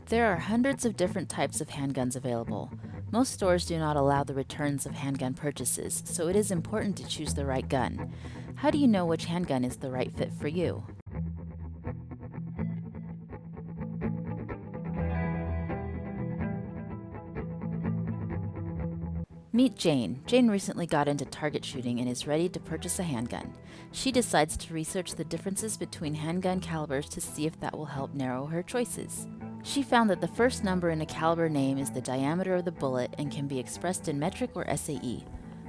There are hundreds of different types of handguns available. Most stores do not allow the returns of handgun purchases, so it is important to choose the right gun. How do you know which handgun is the right fit for you? Meet Jane. Jane recently got into target shooting and is ready to purchase a handgun. She decides to research the differences between handgun calibers to see if that will help narrow her choices. She found that the first number in a caliber name is the diameter of the bullet and can be expressed in metric or SAE.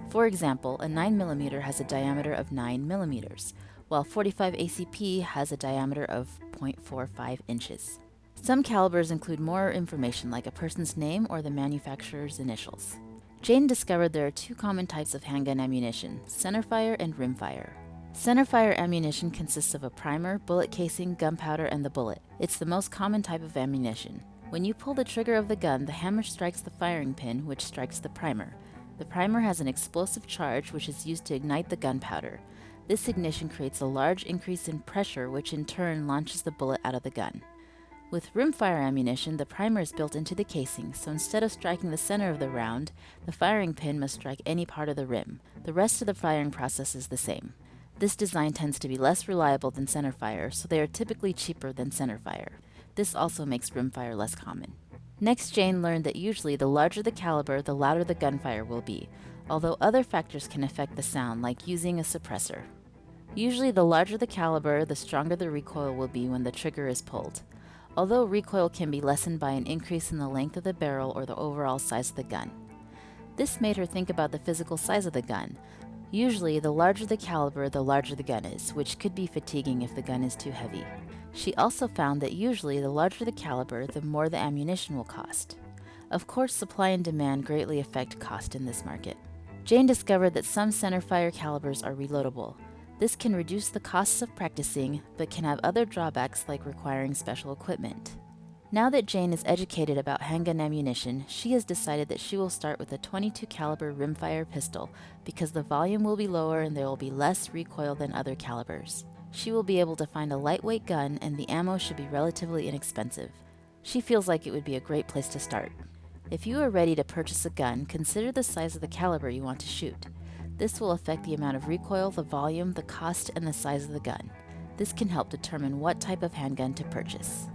For example, a 9mm has a diameter of 9 millimeters, while 45 ACP has a diameter of 0.45 inches. Some calibers include more information like a person's name or the manufacturer's initials. Jane discovered there are two common types of handgun ammunition, centerfire and rimfire. Centerfire ammunition consists of a primer, bullet casing, gunpowder, and the bullet. It's the most common type of ammunition. When you pull the trigger of the gun, the hammer strikes the firing pin, which strikes the primer. The primer has an explosive charge which is used to ignite the gunpowder. This ignition creates a large increase in pressure, which in turn launches the bullet out of the gun. With rimfire ammunition, the primer is built into the casing, so instead of striking the center of the round, the firing pin must strike any part of the rim. The rest of the firing process is the same. This design tends to be less reliable than centerfire, so they are typically cheaper than centerfire. This also makes rimfire less common. Next, Jane learned that usually the larger the caliber, the louder the gunfire will be, although other factors can affect the sound, like using a suppressor. Usually the larger the caliber, the stronger the recoil will be when the trigger is pulled. Although recoil can be lessened by an increase in the length of the barrel or the overall size of the gun. This made her think about the physical size of the gun. Usually, the larger the caliber, the larger the gun is, which could be fatiguing if the gun is too heavy. She also found that usually the larger the caliber, the more the ammunition will cost. Of course, supply and demand greatly affect cost in this market. Jane discovered that some centerfire calibers are reloadable. This can reduce the costs of practicing, but can have other drawbacks like requiring special equipment. Now that Jane is educated about handgun ammunition, she has decided that she will start with a .22 caliber rimfire pistol because the volume will be lower and there will be less recoil than other calibers. She will be able to find a lightweight gun and the ammo should be relatively inexpensive. She feels like it would be a great place to start. If you are ready to purchase a gun, consider the size of the caliber you want to shoot. This will affect the amount of recoil, the volume, the cost, and the size of the gun. This can help determine what type of handgun to purchase.